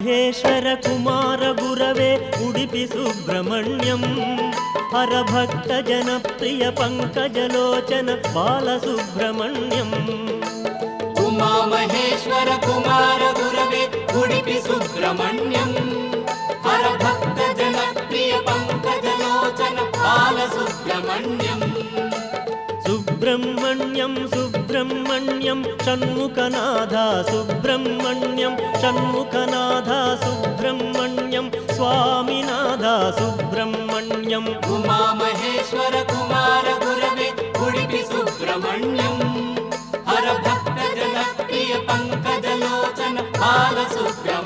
महेश्वर कुमार गुरवे उडुपि सुब्रह्मण्यं हरभक्त जनप्रिय पंकजलोचन बालसुब्रह्मण्यं उमा महेश्वर कुमार गुरवे उडुपि सुब्रह्मण्यं हरभक्त जनप्रिय पंकजलोचन बालसुब्रह्मण्यं सुब्रह्मण्यं सुब्रह्मण्यं षण्मुखनाथा सुब्रह्मण्यं षण्मुखनाथा सुब्रह्मण्यं स्वामिनाथा सुब्रह्मण्यं उमा महेश्वर कुमार गुरवे उडुपि सुब्रह्मण्यं हरभक्त जनप्रिय पंकजलोचन बालसुब्रह्मण्यं